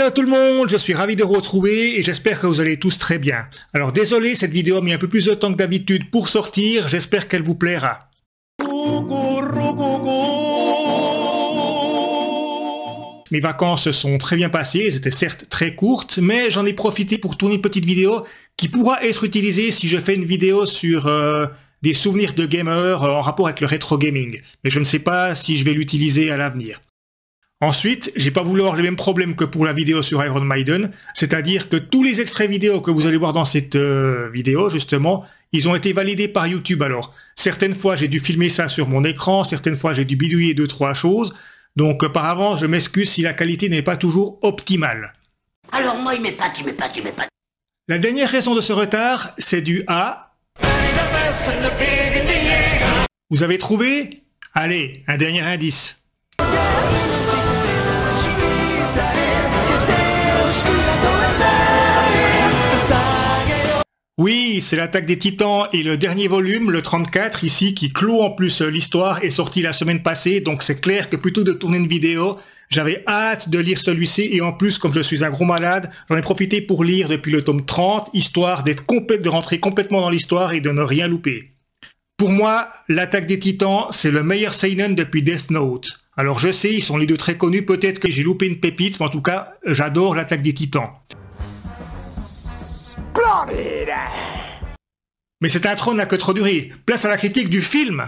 Hello tout le monde, je suis ravi de vous retrouver et j'espère que vous allez tous très bien. Alors désolé, cette vidéo a mis un peu plus de temps que d'habitude pour sortir, j'espère qu'elle vous plaira. Mes vacances se sont très bien passées, elles étaient certes très courtes, mais j'en ai profité pour tourner une petite vidéo qui pourra être utilisée si je fais une vidéo sur des souvenirs de gamers en rapport avec le rétro gaming. Mais je ne sais pas si je vais l'utiliser à l'avenir. Ensuite, j'ai pas voulu avoir les mêmes problèmes que pour la vidéo sur Iron Maiden, c'est-à-dire que tous les extraits vidéo que vous allez voir dans cette vidéo, justement, ils ont été validés par YouTube. Alors, certaines fois j'ai dû filmer ça sur mon écran, certaines fois j'ai dû bidouiller 2-3 choses, donc par avant, je m'excuse si la qualité n'est pas toujours optimale. Alors moi, il m'épate. La dernière raison de ce retard, c'est dû à... Vous avez trouvé? Allez, un dernier indice. Oui, c'est l'Attaque des Titans et le dernier volume, le 34 ici, qui clôt en plus l'histoire, est sorti la semaine passée, donc c'est clair que plutôt de tourner une vidéo, j'avais hâte de lire celui-ci et en plus, comme je suis un gros malade, j'en ai profité pour lire depuis le tome 30, histoire de rentrer complètement dans l'histoire et de ne rien louper. Pour moi, l'Attaque des Titans, c'est le meilleur seinen depuis Death Note. Alors je sais, ils sont les deux très connus, peut-être que j'ai loupé une pépite, mais en tout cas, j'adore l'Attaque des Titans. Mais cette intro n'a que trop duré. Place à la critique du film.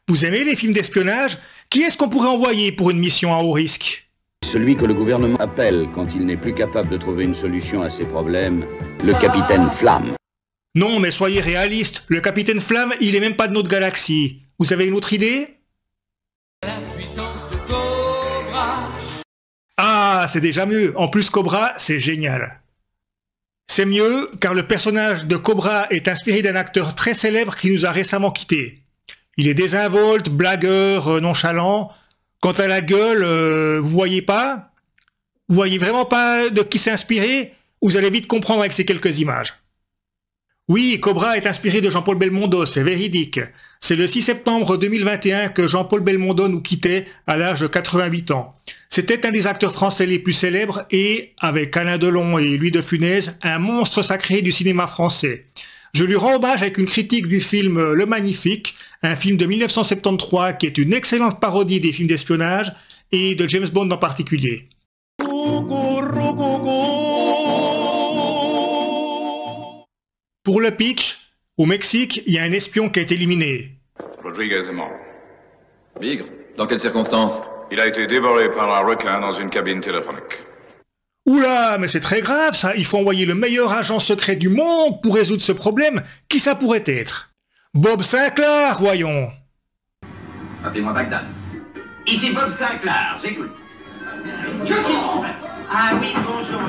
Vous aimez les films d'espionnage? Qui est-ce qu'on pourrait envoyer pour une mission à haut risque? Celui que le gouvernement appelle, quand il n'est plus capable de trouver une solution à ses problèmes, le capitaine Flamme. Non, mais soyez réaliste. Le capitaine Flamme, il est même pas de notre galaxie. Vous avez une autre idée? Ah, c'est déjà mieux. En plus, Cobra, c'est génial. C'est mieux, car le personnage de Cobra est inspiré d'un acteur très célèbre qui nous a récemment quittés. Il est désinvolte, blagueur, nonchalant. Quant à la gueule, vous voyez pas? Vous voyez vraiment pas de qui s'est inspiré? Vous allez vite comprendre avec ces quelques images. Oui, Cobra est inspiré de Jean-Paul Belmondo, c'est véridique. C'est le 6 septembre 2021 que Jean-Paul Belmondo nous quittait à l'âge de 88 ans. C'était un des acteurs français les plus célèbres et, avec Alain Delon et Louis de Funès, un monstre sacré du cinéma français. Je lui rends hommage avec une critique du film Le Magnifique, un film de 1973 qui est une excellente parodie des films d'espionnage et de James Bond en particulier. Pour le pitch, au Mexique, il y a un espion qui est éliminé. Rodriguez est mort. Bigre? Dans quelles circonstances? Il a été dévoré par un requin dans une cabine téléphonique. Oula, mais c'est très grave ça, il faut envoyer le meilleur agent secret du monde pour résoudre ce problème. Qui ça pourrait être? Bob Sinclair, voyons. Appelez-moi Bagdad. Ici Bob Sinclair, j'écoute. Ah oui, bonjour.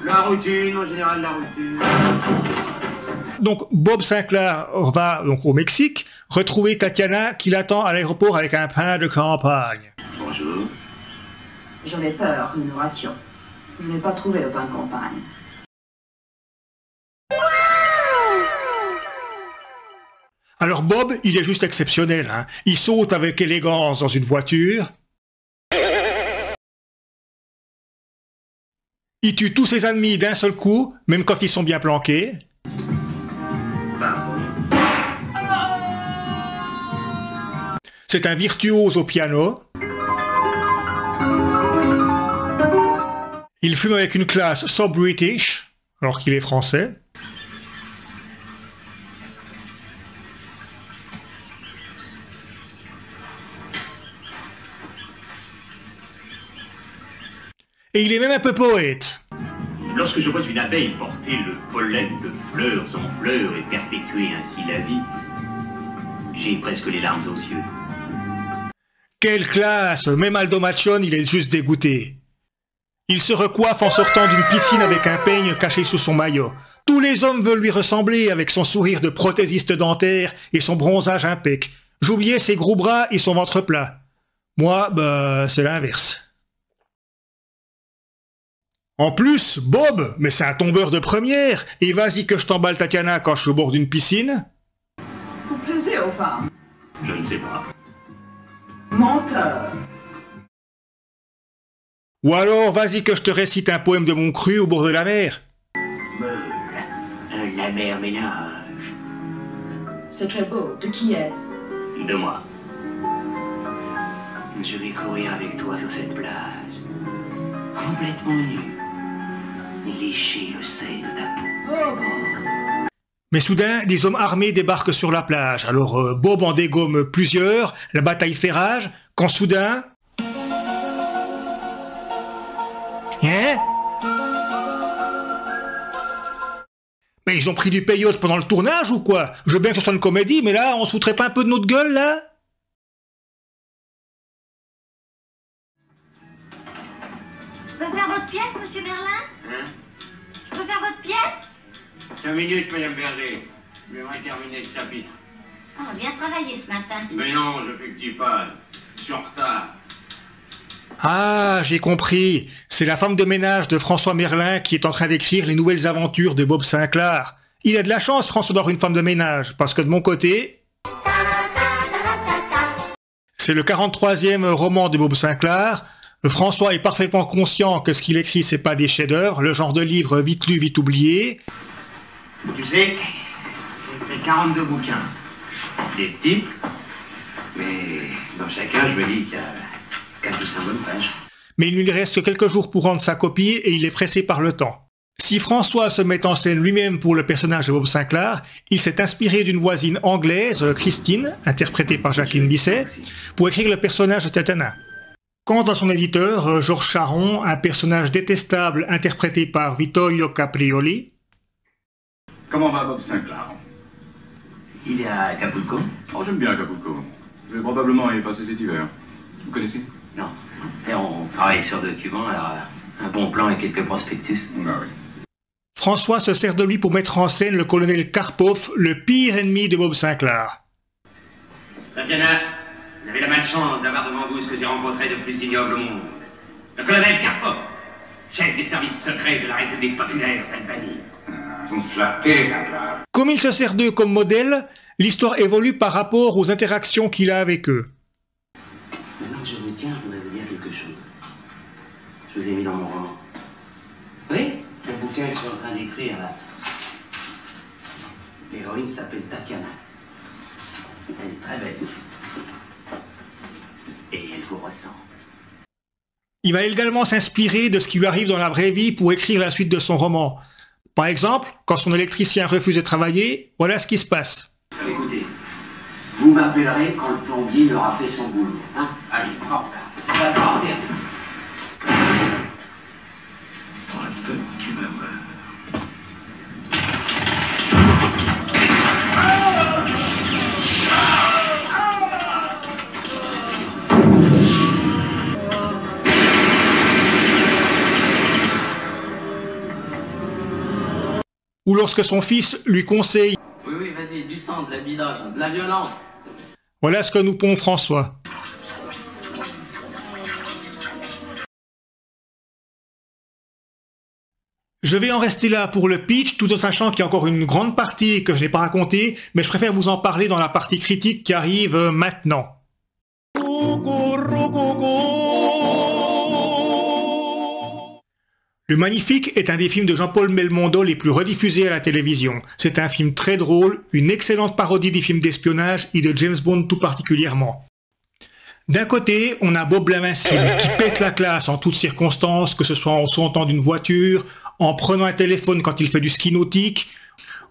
La routine, en général, la routine. Donc Bob Sinclair va donc au Mexique retrouver Tatiana qui l'attend à l'aéroport avec un pain de campagne. Bonjour. J'avais peur que nous rations. Je n'ai pas trouvé le pain de campagne. Alors Bob, il est juste exceptionnel, hein. Il saute avec élégance dans une voiture. Il tue tous ses ennemis d'un seul coup, même quand ils sont bien planqués. C'est un virtuose au piano. Il fume avec une classe so British, alors qu'il est français. Et il est même un peu poète. Lorsque je vois une abeille porter le pollen de fleurs en fleurs et perpétuer ainsi la vie, j'ai presque les larmes aux yeux. Quelle classe! Même Aldo Machon, il est juste dégoûté. Il se recoiffe en sortant d'une piscine avec un peigne caché sous son maillot. Tous les hommes veulent lui ressembler avec son sourire de prothésiste dentaire et son bronzage impec. J'oubliais ses gros bras et son ventre plat. Moi, c'est l'inverse. En plus, Bob, mais c'est un tombeur de première. Et vas-y que je t'emballe Tatiana quand je suis au bord d'une piscine. Vous plaisez aux femmes. Je ne sais pas. Menteur. Ou alors, vas-y que je te récite un poème de mon cru au bord de la mer. Meule, la mer ménage. C'est très beau. De qui est-ce? De moi. Je vais courir avec toi sur cette plage, complètement nu, et lécher le sel de ta peau. Mais soudain, des hommes armés débarquent sur la plage. Alors Bob en dégomme plusieurs, la bataille fait rage, quand soudain... Hein? Mais ils ont pris du peyote pendant le tournage ou quoi? Je veux bien que ce soit une comédie, mais là, on se foutrait pas un peu de notre gueule, là? Je peux faire votre pièce, monsieur Merlin? Hein? Je peux faire votre pièce? 5 minutes, madame Berger. J'aimerais terminer ce chapitre. Oh, on a bien travaillé ce matin. Mais non, je fais que 10 pages. Je suis en retard. Ah, j'ai compris. C'est la femme de ménage de François Merlin qui est en train d'écrire les nouvelles aventures de Bob Sinclair. Il a de la chance, François, d'avoir une femme de ménage, parce que de mon côté... C'est le 43e roman de Bob Sinclair. François est parfaitement conscient que ce qu'il écrit, c'est pas des chefs-d'œuvre, le genre de livre vite lu, vite oublié. Tu sais, j'ai fait 42 bouquins. Des petits, mais dans chacun, je me dis qu'il y a 4 ou 5 bonnes pages. Mais il ne lui reste que quelques jours pour rendre sa copie et il est pressé par le temps. Si François se met en scène lui-même pour le personnage de Bob Sinclair, il s'est inspiré d'une voisine anglaise, Christine, interprétée par Jacqueline Bisset, pour écrire le personnage de Tatana. Quant à son éditeur, Georges Charon, un personnage détestable interprété par Vittorio Caprioli. Comment va Bob Sinclair? Il est à Acapulco? Oh, j'aime bien Acapulco. Je vais probablement y passer cet hiver. Vous connaissez? Non. On travaille sur documents, alors un bon plan et quelques prospectus. Ah oui. François se sert de lui pour mettre en scène le colonel Karpov, le pire ennemi de Bob Sinclair. Tatiana, vous avez la malchance d'avoir devant vous ce que j'ai rencontré de plus ignoble au monde. Le colonel Karpov, chef des services secrets de la République populaire d'Albanie. Vous me flattez, Sinclair. Comme il se sert d'eux comme modèle, l'histoire évolue par rapport aux interactions qu'il a avec eux. Maintenant que je vous tiens, je voudrais vous dire quelque chose. Je vous ai mis dans mon roman. Oui, le bouquin que je suis en train d'écrire là. L'héroïne s'appelle Tatiana. Elle est très belle. Et elle vous ressent. Il va également s'inspirer de ce qui lui arrive dans la vraie vie pour écrire la suite de son roman. Par exemple, quand son électricien refuse de travailler, voilà ce qui se passe. Écoutez, vous m'appellerez quand le plombier aura fait son boulot. Hein? Allez, hop là. D'accord, bien. Tu vas voir. Ou lorsque son fils lui conseille « Oui, vas-y, du sang, de la bidoche, de la violence. » Voilà ce que nous pond François. Je vais en rester là pour le pitch, tout en sachant qu'il y a encore une grande partie que je n'ai pas racontée, mais je préfère vous en parler dans la partie critique qui arrive maintenant. Le Magnifique est un des films de Jean-Paul Belmondo les plus rediffusés à la télévision. C'est un film très drôle, une excellente parodie des films d'espionnage et de James Bond tout particulièrement. D'un côté, on a Bob l'Invincible qui pète la classe en toutes circonstances, que ce soit en sautant d'une voiture, en prenant un téléphone quand il fait du ski nautique,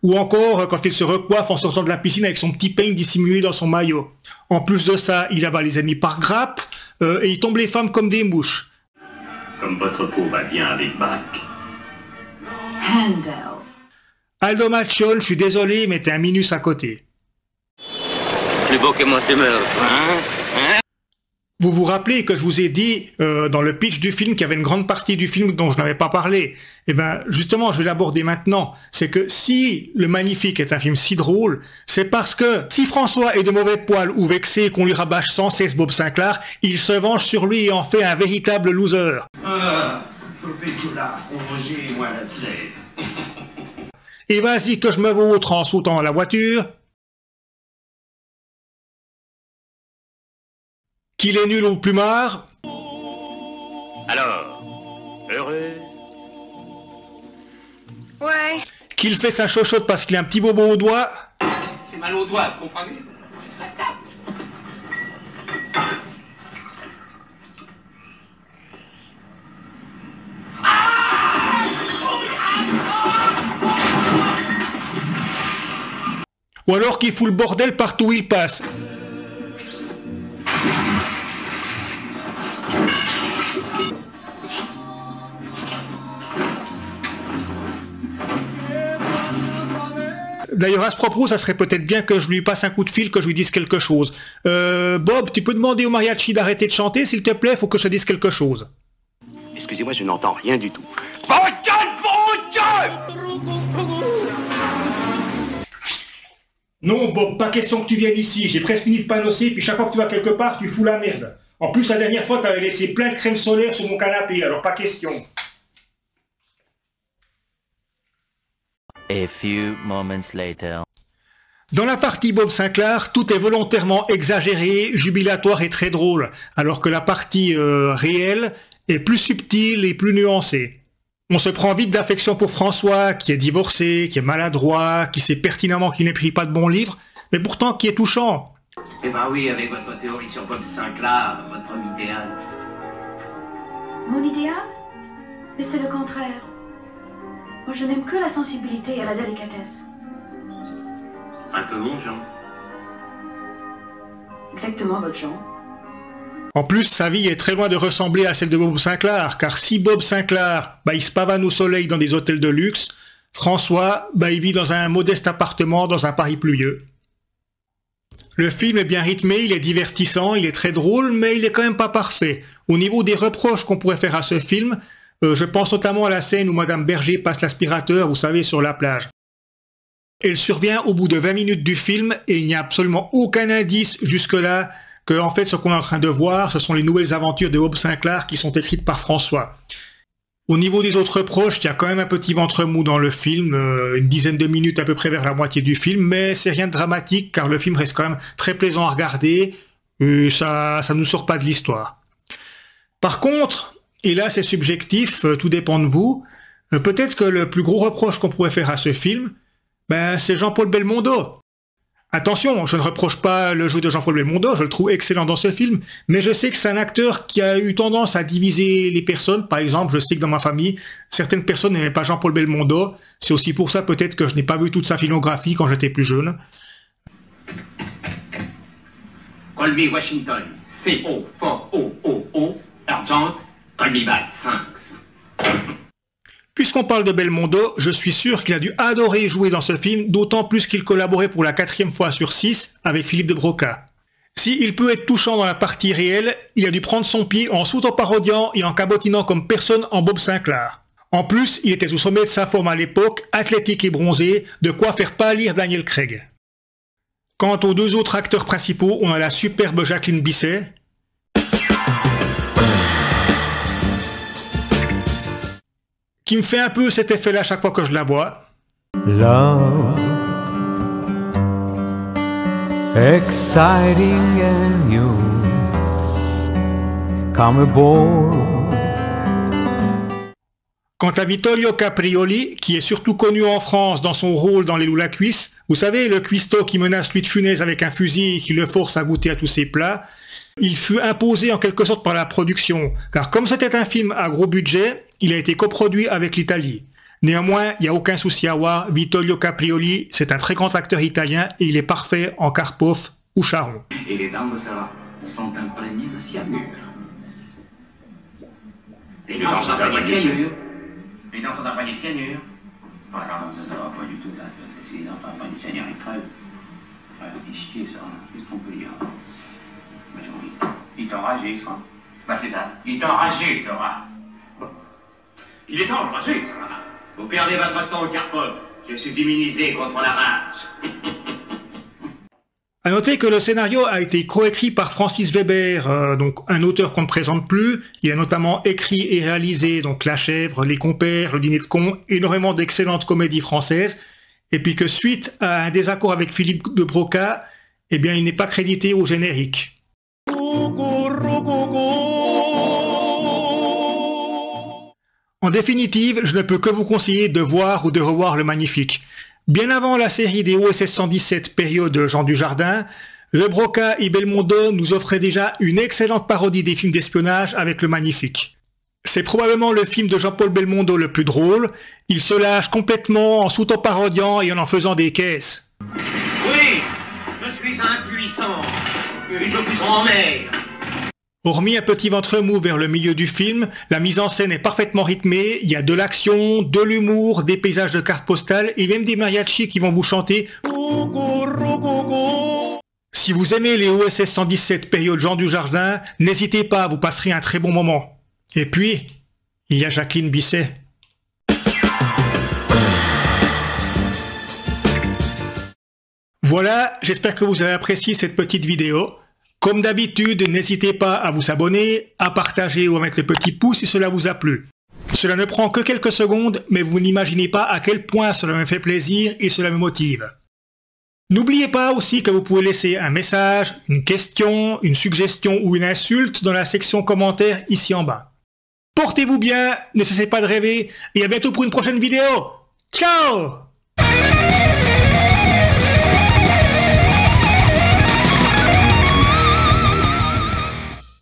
ou encore quand il se recoiffe en sortant de la piscine avec son petit peigne dissimulé dans son maillot. En plus de ça, il abat les ennemis par grappe, et il tombe les femmes comme des mouches. Comme votre peau va bien avec Bach. Handel. Aldo Machon, je suis désolé, mais t'es un minus à côté. Plus beau que moi, tu meurs, hein? Vous vous rappelez que je vous ai dit dans le pitch du film qu'il y avait une grande partie du film dont je n'avais pas parlé. Eh bien, justement, je vais l'aborder maintenant. C'est que si Le Magnifique est un film si drôle, c'est parce que si François est de mauvais poil ou vexé qu'on lui rabâche sans cesse Bob Sinclair, il se venge sur lui et en fait un véritable loser. Je fais tout là, rongez-moi la tête. Et vas-y que je me vautre en sautant à la voiture. Qu'il est nul au plumard. Alors, heureuse? Ouais. Qu'il fait sa chochotte parce qu'il a un petit bobo au doigt. C'est mal au doigt, vous comprenez? Ou alors qu'il fout le bordel partout où il passe. D'ailleurs, à ce propos, ça serait peut-être bien que je lui passe un coup de fil, que je lui dise quelque chose. Bob, tu peux demander au mariachi d'arrêter de chanter, s'il te plaît, faut que je te dise quelque chose. Excusez-moi, je n'entends rien du tout. Non, Bob, pas question que tu viennes ici. J'ai presque fini de panosser, puis chaque fois que tu vas quelque part, tu fous la merde. En plus, la dernière fois, t'avais laissé plein de crème solaire sur mon canapé, alors pas question. A few moments later. Dans la partie Bob Sinclair, tout est volontairement exagéré, jubilatoire et très drôle, alors que la partie réelle est plus subtile et plus nuancée. On se prend vite d'affection pour François, qui est divorcé, qui est maladroit, qui sait pertinemment qu'il n'écrit pas de bons livres, mais pourtant qui est touchant. Eh ben oui, avec votre théorie sur Bob Sinclair, votre homme idéal. Mon idéal? Mais c'est le contraire. Moi, je n'aime que la sensibilité et la délicatesse. Un peu mon genre. Exactement votre genre. En plus, sa vie est très loin de ressembler à celle de Bob Sinclair, car si Bob Sinclair, il se pavane au soleil dans des hôtels de luxe, François, il vit dans un modeste appartement dans un Paris pluvieux. Le film est bien rythmé, il est divertissant, il est très drôle, mais il est quand même pas parfait. Au niveau des reproches qu'on pourrait faire à ce film, je pense notamment à la scène où Madame Berger passe l'aspirateur, vous savez, sur la plage. Elle survient au bout de 20 minutes du film et il n'y a absolument aucun indice jusque-là que, en fait, ce qu'on est en train de voir, ce sont les nouvelles aventures de Bob Sinclair qui sont écrites par François. Au niveau des autres reproches, il y a quand même un petit ventre mou dans le film, une dizaine de minutes à peu près vers la moitié du film, mais c'est rien de dramatique car le film reste quand même très plaisant à regarder et ça ne nous sort pas de l'histoire. Par contre, et là c'est subjectif, tout dépend de vous, peut-être que le plus gros reproche qu'on pourrait faire à ce film, c'est Jean-Paul Belmondo. Attention, je ne reproche pas le jeu de Jean-Paul Belmondo, je le trouve excellent dans ce film, mais je sais que c'est un acteur qui a eu tendance à diviser les personnes. Par exemple, je sais que dans ma famille, certaines personnes n'aimaient pas Jean-Paul Belmondo. C'est aussi pour ça peut-être que je n'ai pas vu toute sa filmographie quand j'étais plus jeune. Colby Washington, C-O-F-O-O-O, Argent, Colby Back, Sphinx. Puisqu'on parle de Belmondo, je suis sûr qu'il a dû adorer jouer dans ce film, d'autant plus qu'il collaborait pour la 4e fois sur 6 avec Philippe de Broca. S'il peut être touchant dans la partie réelle, il a dû prendre son pied en s'auto-parodiant et en cabotinant comme personne en Bob Sinclair. En plus, il était au sommet de sa forme à l'époque, athlétique et bronzé, de quoi faire pâlir Daniel Craig. Quant aux deux autres acteurs principaux, on a la superbe Jacqueline Bisset, qui me fait un peu cet effet-là chaque fois que je la vois. Love, exciting and new, come aboard. Quant à Vittorio Caprioli, qui est surtout connu en France dans son rôle dans Les Loups la Cuisse, vous savez, le cuistot qui menace Louis de Funès avec un fusil et qui le force à goûter à tous ses plats, il fut imposé en quelque sorte par la production, car comme c'était un film à gros budget, il a été coproduit avec l'Italie. Néanmoins, il n'y a aucun souci à voir, Vittorio Caprioli, c'est un très grand acteur italien et il est parfait en Karpov ou Charon. Et les dents de Sarah sont imprégnées de cyanure. Les dents sont imprégnées de cyanure. Les dents sont imprégnées de cyanure. Ah non, pas du tout, ça, c'est les dents sont imprégnées de cyanure, ils crèvent. Ouais, il chier, ça, qu'est-ce qu'on peut dire? Il est enragé, ça. C'est ça. Il est enragé, ça va. Il est enragé, ça va. Vous perdez votre temps, Karpov. Je suis immunisé contre la rage. À noter que le scénario a été coécrit par Francis Weber, donc un auteur qu'on ne présente plus. Il a notamment écrit et réalisé donc La Chèvre, Les Compères, Le Dîner de Cons, énormément d'excellentes comédies françaises. Et puis que suite à un désaccord avec Philippe de Broca, il n'est pas crédité au générique. En définitive, je ne peux que vous conseiller de voir ou de revoir Le Magnifique. Bien avant la série des OSS 117 période Jean Dujardin, Le Broca et Belmondo nous offraient déjà une excellente parodie des films d'espionnage avec Le Magnifique. C'est probablement le film de Jean-Paul Belmondo le plus drôle. Il se lâche complètement en s'auto-parodiant et en faisant des caisses. Oui, je suis impuissant. Et je vous emmerde. Hormis un petit ventre mou vers le milieu du film, la mise en scène est parfaitement rythmée, il y a de l'action, de l'humour, des paysages de cartes postales et même des mariachis qui vont vous chanter. Si vous aimez les OSS 117 période Jean Dujardin, n'hésitez pas, vous passerez un très bon moment. Et puis, il y a Jacqueline Bisset. Voilà, j'espère que vous avez apprécié cette petite vidéo. Comme d'habitude, n'hésitez pas à vous abonner, à partager ou à mettre le petit pouce si cela vous a plu. Cela ne prend que quelques secondes, mais vous n'imaginez pas à quel point cela me fait plaisir et cela me motive. N'oubliez pas aussi que vous pouvez laisser un message, une question, une suggestion ou une insulte dans la section commentaires ici en bas. Portez-vous bien, ne cessez pas de rêver et à bientôt pour une prochaine vidéo. Ciao!